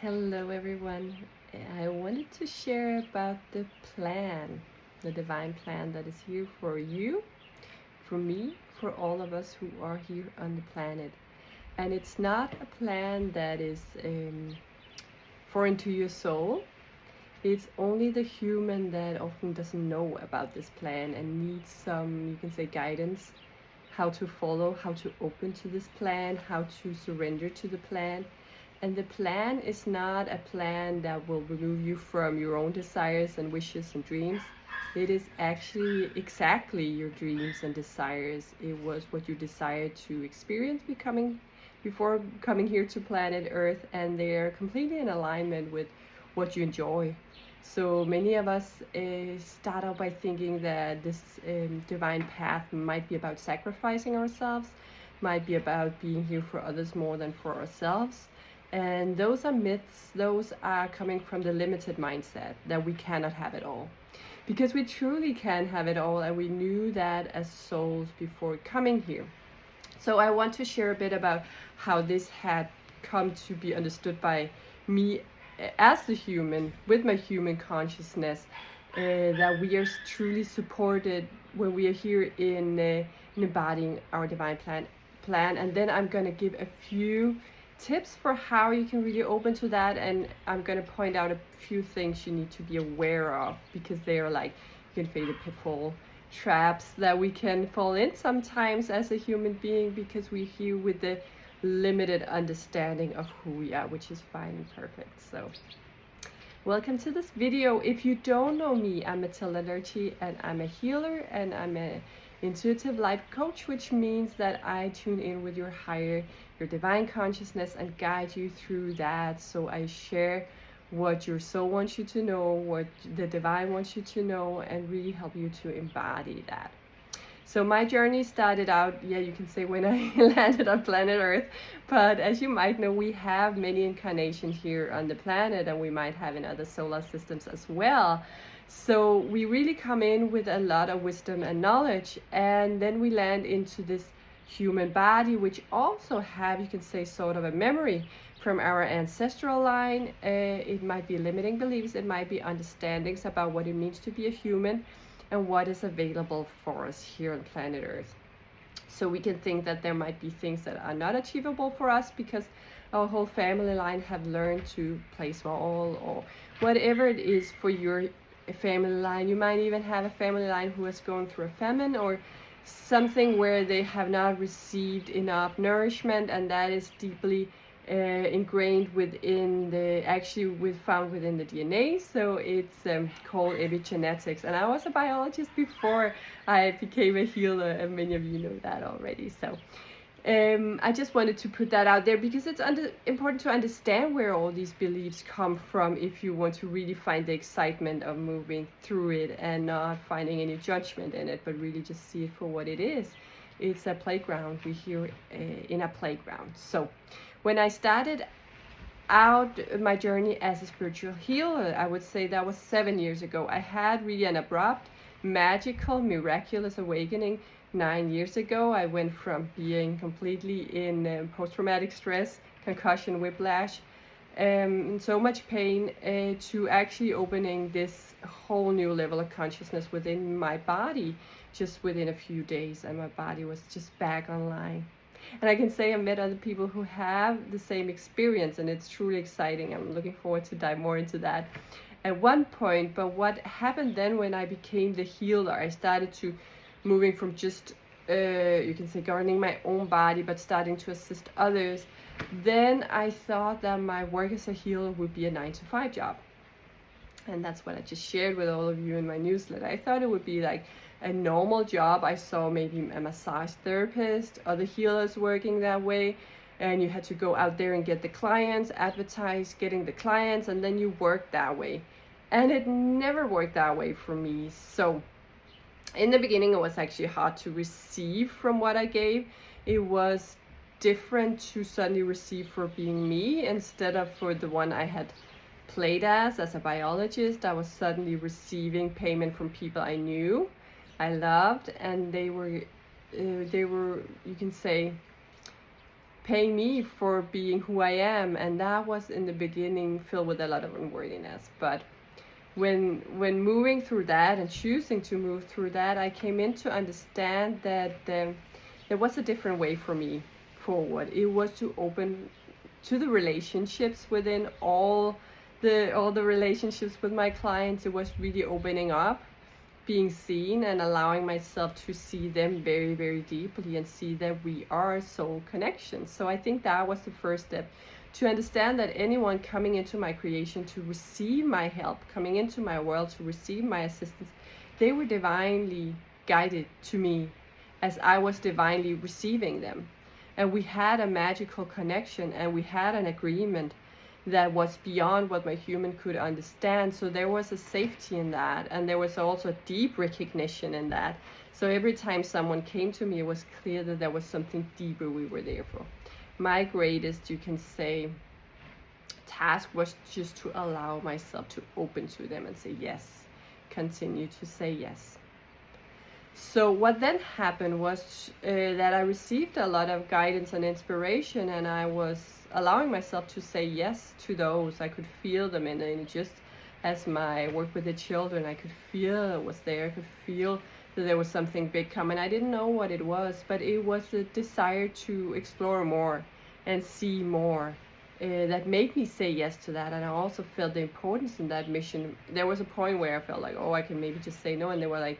Hello, everyone. I wanted to share about the plan, the divine plan that is here for you, for me, for all of us who are here on the planet. And it's not a plan that is foreign to your soul. It's only the human that often doesn't know about this plan and needs some, you can say, guidance, how to follow, how to open to this plan, how to surrender to the plan. And the plan is not a plan that will remove you from your own desires and wishes and dreams. It is actually exactly your dreams and desires. It was what you desired to experience before coming here to planet Earth, and they're completely in alignment with what you enjoy. So many of us start out by thinking that this divine path might be about sacrificing ourselves, might be about being here for others more than for ourselves. And those are myths, those are coming from the limited mindset that we cannot have it all. Because we truly can have it all, and we knew that as souls before coming here. So I want to share a bit about how this had come to be understood by me as the human, with my human consciousness, that we are truly supported when we are here in embodying our divine plan. And then I'm going to give a few tips for how you can really open to that, and I'm going to point out a few things you need to be aware of, because they are like, you can fade a pitfall traps that we can fall in sometimes as a human being, because we're here with the limited understanding of who we are, which is fine and perfect. So welcome to this video. If you don't know me, I'm Matilda Lerchi, and I'm a healer, and I'm a intuitive life coach, which means that I tune in with your divine consciousness and guide you through that. So I share what your soul wants you to know, what the divine wants you to know, and really help you to embody that. So my journey started out, you can say, when I landed on planet Earth. But as you might know, we have many incarnations here on the planet, and we might have in other solar systems as well. So we really come in with a lot of wisdom and knowledge, and then we land into this human body, which also have, you can say, sort of a memory from our ancestral line. It might be limiting beliefs, it might be understandings about what it means to be a human and what is available for us here on planet Earth. So we can think that there might be things that are not achievable for us because our whole family line have learned to play small, or whatever it is for your family line. You might even have a family line who is going through a famine or something where they have not received enough nourishment, and that is deeply ingrained within found within the DNA. So it's called epigenetics. And I was a biologist before I became a healer, and many of you know that already. So I just wanted to put that out there, because it's important to understand where all these beliefs come from if you want to really find the excitement of moving through it and not finding any judgment in it, but really just see it for what it is. It's a playground. We're here in a playground. So when I started out my journey as a spiritual healer, I would say that was 7 years ago. I had really an abrupt, magical, miraculous awakening 9 years ago. I went from being completely in post-traumatic stress, concussion, whiplash, and so much pain, to actually opening this whole new level of consciousness within my body just within a few days, and my body was just back online. And I can say I met other people who have the same experience, and it's truly exciting. I'm looking forward to dive more into that at one point. But what happened then when I became the healer, I started to moving from just, you can say, governing my own body, but starting to assist others. Then I thought that my work as a healer would be a 9-to-5 job. And that's what I just shared with all of you in my newsletter. I thought it would be like a normal job. I saw maybe a massage therapist, other healers working that way, and you had to go out there and get the clients, advertise getting the clients, and then you work that way. And it never worked that way for me. So in the beginning, it was actually hard to receive from what I gave. It was different to suddenly receive for being me instead of for the one I had played as a biologist. I was suddenly receiving payment from people I knew, I loved, and they were, you can say, paying me for being who I am. And that was in the beginning filled with a lot of unworthiness. But when moving through that and choosing to move through that, I came in to understand that there was a different way for me forward. It was to open to the relationships within all the relationships with my clients. It was really opening up, being seen, and allowing myself to see them very, very deeply and see that we are soul connections. So I think that was the first step, to understand that anyone coming into my creation to receive my help, coming into my world to receive my assistance, they were divinely guided to me as I was divinely receiving them. And we had a magical connection, and we had an agreement that was beyond what my human could understand. So there was a safety in that, and there was also a deep recognition in that. So every time someone came to me, it was clear that there was something deeper we were there for. My greatest, you can say, task was just to allow myself to open to them and say yes, continue to say yes. So what then happened was that I received a lot of guidance and inspiration, and I was allowing myself to say yes to those. I could feel them, and just as my work with the children, I could feel it was there. I could feel that there was something big coming. I didn't know what it was, but it was a desire to explore more and see more that made me say yes to that. And I also felt the importance in that mission. There was a point where I felt like, oh, I can maybe just say no, and they were like,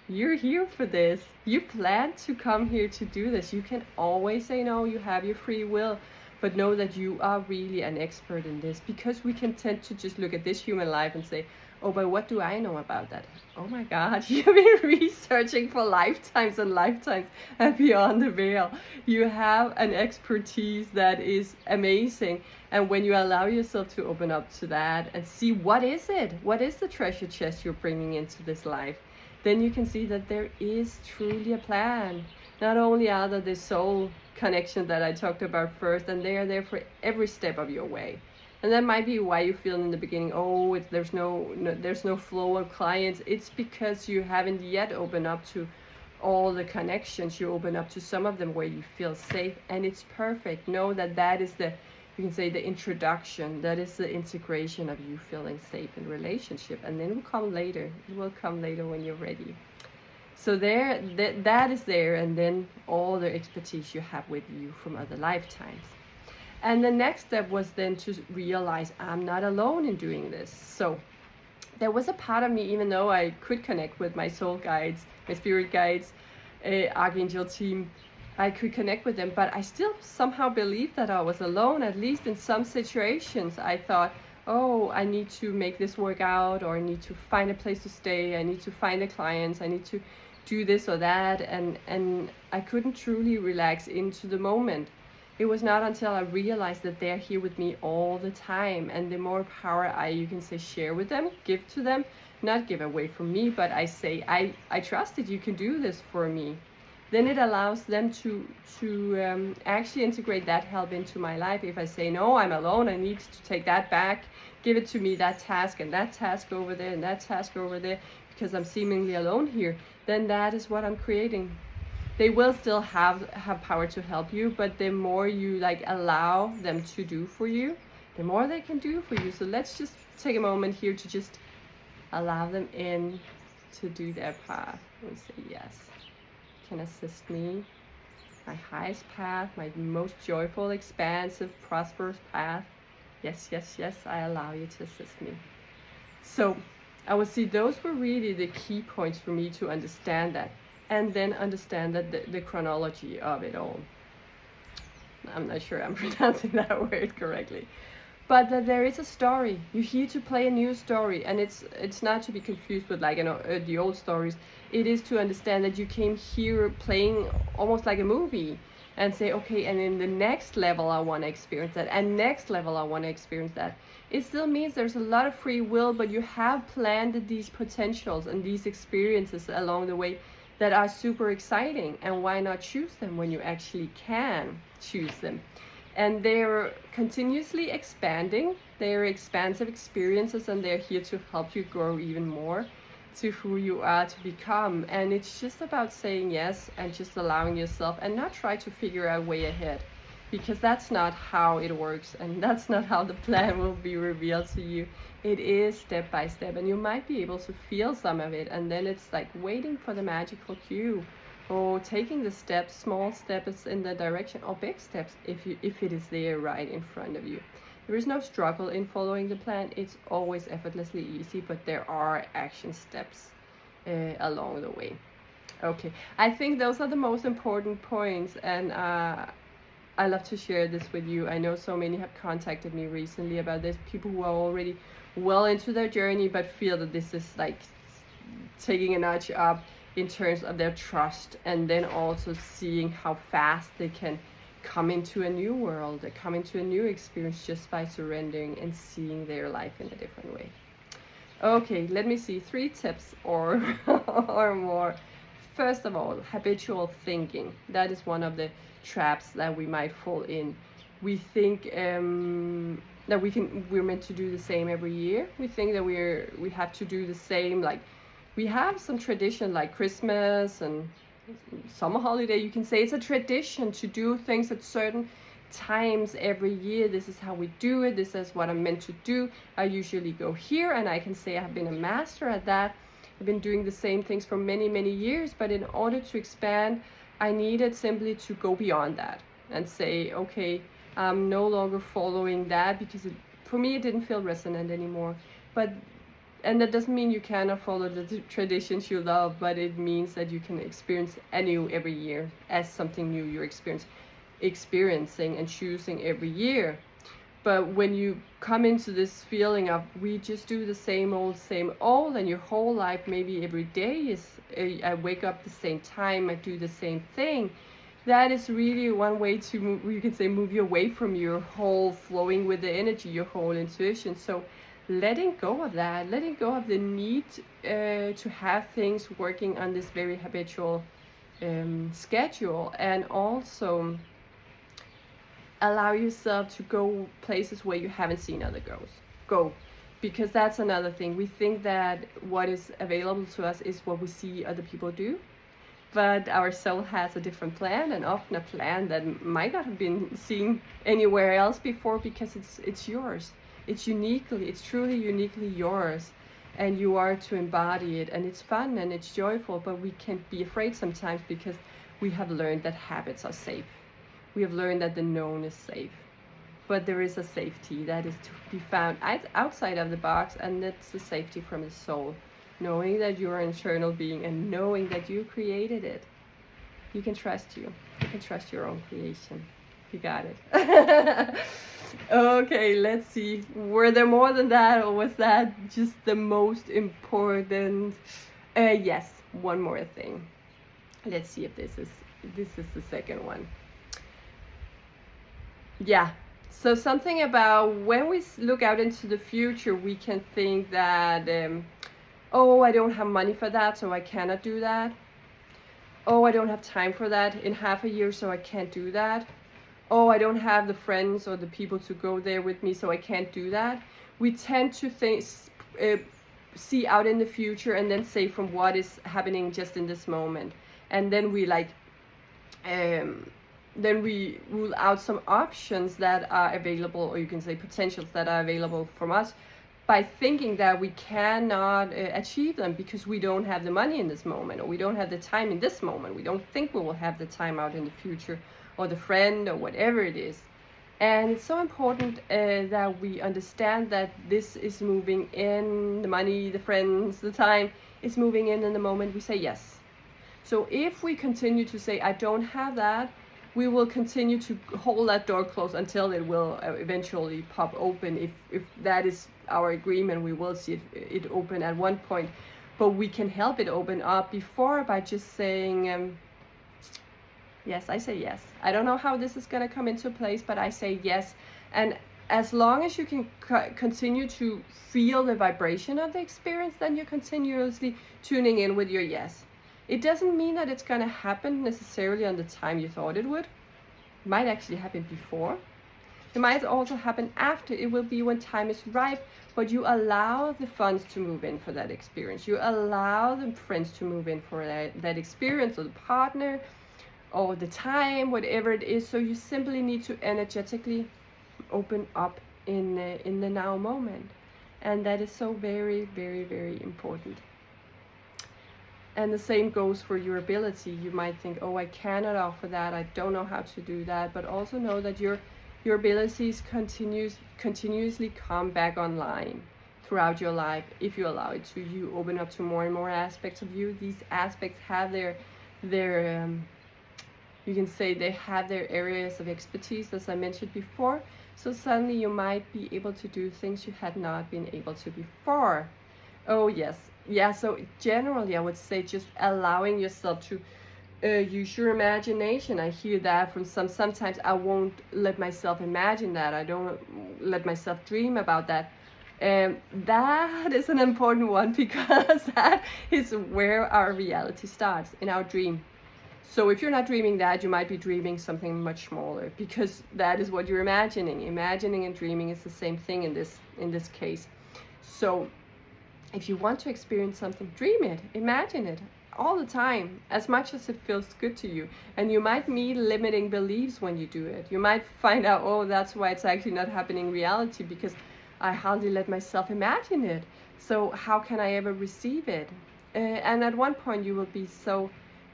you're here for this. You planned to come here to do this. You can always say no. You have your free will. But know that you are really an expert in this, because we can tend to just look at this human life and say, oh, but what do I know about that? Oh my God, you've been researching for lifetimes and lifetimes and beyond the veil. You have an expertise that is amazing. And when you allow yourself to open up to that and see what is the treasure chest you're bringing into this life, then you can see that there is truly a plan. Not only are there the soul connection that I talked about first, and they are there for every step of your way. And that might be why you feel in the beginning, oh, there's no flow of clients. It's because you haven't yet opened up to all the connections. You open up to some of them where you feel safe, and it's perfect. Know that that is you can say the introduction, that is the integration of you feeling safe in relationship, and then it will come later. It will come later when you're ready. So that is there, and then all the expertise you have with you from other lifetimes. And the next step was then to realize I'm not alone in doing this. So there was a part of me, even though I could connect with my soul guides, my spirit guides, Archangel team, I could connect with them, but I still somehow believed that I was alone. At least in some situations, I thought, oh, I need to make this work out, or I need to find a place to stay, I need to find the clients, I need to do this or that, and I couldn't truly relax into the moment. It was not until I realized that they're here with me all the time, and the more power you can say, share with them, give to them, not give away from me, but I say, I trust that you can do this for me. Then it allows them to actually integrate that help into my life. If I say, no, I'm alone, I need to take that back, give it to me, that task and that task over there and that task over there, because I'm seemingly alone here, then that is what I'm creating. They will still have power to help you, but the more you allow them to do for you, the more they can do for you. So let's just take a moment here to just allow them in to do their path and say, yes, can assist me, my highest path, my most joyful, expansive, prosperous path. Yes, yes, yes, I allow you to assist me. So I would say those were really the key points for me to understand that, and then understand that the chronology of it all. I'm not sure I'm pronouncing that word correctly, but that there is a story. You're here to play a new story, and it's not to be confused with the old stories. It is to understand that you came here playing almost like a movie, and say, okay, and in the next level I want to experience that, and next level I want to experience that. It still means there's a lot of free will, but you have planned these potentials and these experiences along the way that are super exciting, and why not choose them when you actually can choose them? And they're continuously expanding. They're expansive experiences, and they're here to help you grow even more to who you are to become. And it's just about saying yes and just allowing yourself, and not try to figure out way ahead. because that's not how it works, and that's not how the plan will be revealed to you. It is step by step, and you might be able to feel some of it, and then it's like waiting for the magical cue, or taking the steps, small steps in the direction, or big steps if it is there right in front of you. There is no struggle in following the plan. It's always effortlessly easy, but there are action steps along the way. Okay, I think those are the most important points, and I love to share this with you. I know so many have contacted me recently about this, people who are already well into their journey but feel that this is like taking a notch up in terms of their trust, and then also seeing how fast they can come into a new world, come into a new experience just by surrendering and seeing their life in a different way. Okay, let me see, 3 tips or or more. First of all, habitual thinking. That is one of the traps that we might fall in. We think that we're meant to do the same every year. We think that we have to do the same, like we have some tradition like Christmas and summer holiday. You can say it's a tradition to do things at certain times every year. This is how we do it. This is what I'm meant to do. I usually go here, and I can say I've been a master at that. I've been doing the same things for many, many years, but in order to expand, I needed simply to go beyond that and say, okay, I'm no longer following that, because for me, it didn't feel resonant anymore. And that doesn't mean you cannot follow the traditions you love, but it means that you can experience anew every year as something new you're experiencing and choosing every year. But when you come into this feeling of we just do the same old, and your whole life, maybe every day is I wake up the same time, I do the same thing, that is really one way to move, you can say, move you away from your whole flowing with the energy, your whole intuition. So letting go of that, letting go of the need to have things working on this very habitual schedule, and also allow yourself to go places where you haven't seen others go, because that's another thing. We think that what is available to us is what we see other people do, but our soul has a different plan, and often a plan that might not have been seen anywhere else before, because it's yours. It's truly uniquely yours, and you are to embody it, and it's fun and it's joyful. But we can be afraid sometimes because we have learned that habits are safe. We have learned that the known is safe, but there is a safety that is to be found outside of the box, and that's the safety from the soul, knowing that you're an eternal being and knowing that you created it. You can trust you can trust your own creation. You got it. Okay, let's see, were there more than that, or was that just the most important? Yes, one more thing. Let's see if this is the second one. Yeah, so something about when we look out into the future, we can think that oh, I don't have money for that, so I cannot do that. Oh, I don't have time for that in half a year, so I can't do that. Oh, I don't have the friends or the people to go there with me, so I can't do that. We tend to think, see out in the future, and then say from what is happening just in this moment, and then we then we rule out some options that are available, or you can say potentials that are available from us, by thinking that we cannot achieve them because we don't have the money in this moment, or we don't have the time in this moment. We don't think we will have the time out in the future, or the friend, or whatever it is. And it's so important that we understand that this is moving in, the money, the friends, the time is moving in the moment we say yes. So if we continue to say, I don't have that, we will continue to hold that door closed until it will eventually pop open. If that is our agreement, we will see it open at one point. But we can help it open up before by just saying, yes, I say yes. I don't know how this is going to come into place, but I say yes. And as long as you can continue to feel the vibration of the experience, then you're continuously tuning in with your yes. It doesn't mean that it's going to happen necessarily on the time you thought it would. It might actually happen before. It might also happen after. It will be when time is ripe, but you allow the funds to move in for that experience. You allow the friends to move in for that experience, or the partner, all the time, whatever it is. So you simply need to energetically open up in the now moment, and that is so very, very, very important. And the same goes for your ability. You might think, oh, I cannot offer that, I don't know how to do that, but also know that your abilities continuously come back online throughout your life if you allow it to. You open up to more and more aspects of you. These aspects have their you can say they have their areas of expertise, as I mentioned before. So suddenly you might be able to do things you had not been able to before. Oh yes, yeah. So generally I would say just allowing yourself to use your imagination. I hear that from sometimes I won't let myself imagine that, I don't let myself dream about that. That is an important one because that is where our reality starts, in our dream. So if you're not dreaming that, you might be dreaming something much smaller, because that is what you're imagining. Imagining and dreaming is the same thing in this case. So if you want to experience something, dream it, imagine it all the time, as much as it feels good to you. And you might meet limiting beliefs when you do it. You might find out, oh, that's why it's actually not happening in reality, because I hardly let myself imagine it. So how can I ever receive it? And at one point you will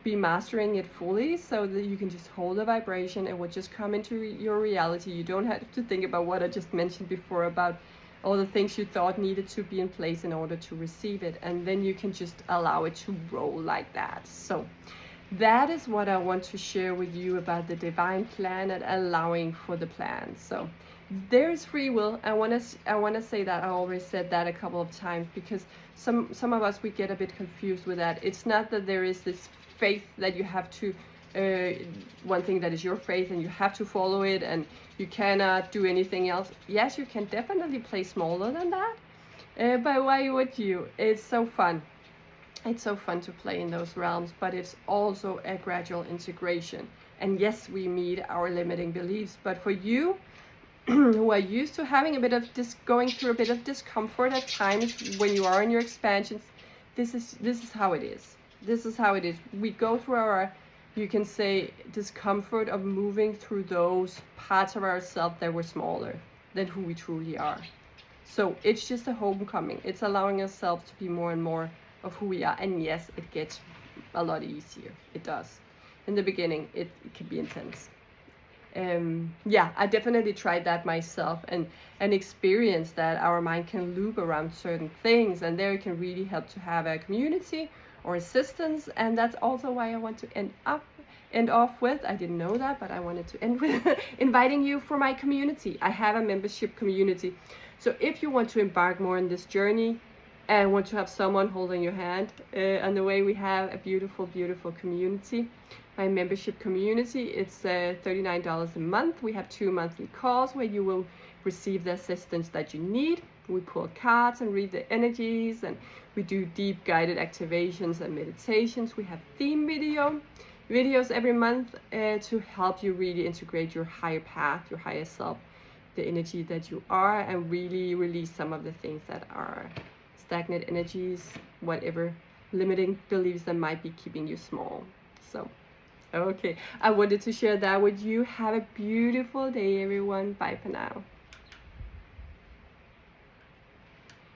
be mastering it fully, so that you can just hold the vibration. It will just come into your reality. You don't have to think about what I just mentioned before, about all the things you thought needed to be in place in order to receive it, and then you can just allow it to roll like that. So that is what I want to share with you about the divine plan and allowing for the plan. So there's free will. I want to say that. I always said that a couple of times, because some of us, we get a bit confused with that. It's not that there is this faith that you have to one thing that is your faith and you have to follow it and you cannot do anything else. Yes, you can definitely play smaller than that, but why would you? It's so fun. It's so fun to play in those realms, but it's also a gradual integration. And yes, we meet our limiting beliefs, but for you who are used to having a bit of going through a bit of discomfort at times when you are in your expansions, this is how it is. This is how it is. We go through our, you can say, discomfort of moving through those parts of ourselves that were smaller than who we truly are. So it's just a homecoming. It's allowing ourselves to be more and more of who we are. And yes, it gets a lot easier. It does. In the beginning, it can be intense. Yeah, I definitely tried that myself and experienced that our mind can loop around certain things, and there it can really help to have a community or assistance. And that's also why I want to end off with, I didn't know that, but I wanted to end with inviting you for my community. I have a membership community. So if you want to embark more on this journey and want to have someone holding your hand on the way, we have a beautiful, beautiful community. My membership community, it's $39 a month. We have 2 monthly calls where you will receive the assistance that you need. We pull cards and read the energies, and we do deep guided activations and meditations. We have theme videos every month to help you really integrate your higher path, your higher self, the energy that you are, and really release some of the things that are stagnant energies, whatever limiting beliefs that might be keeping you small. So okay, I wanted to share that with you. Have a beautiful day, everyone. Bye for now.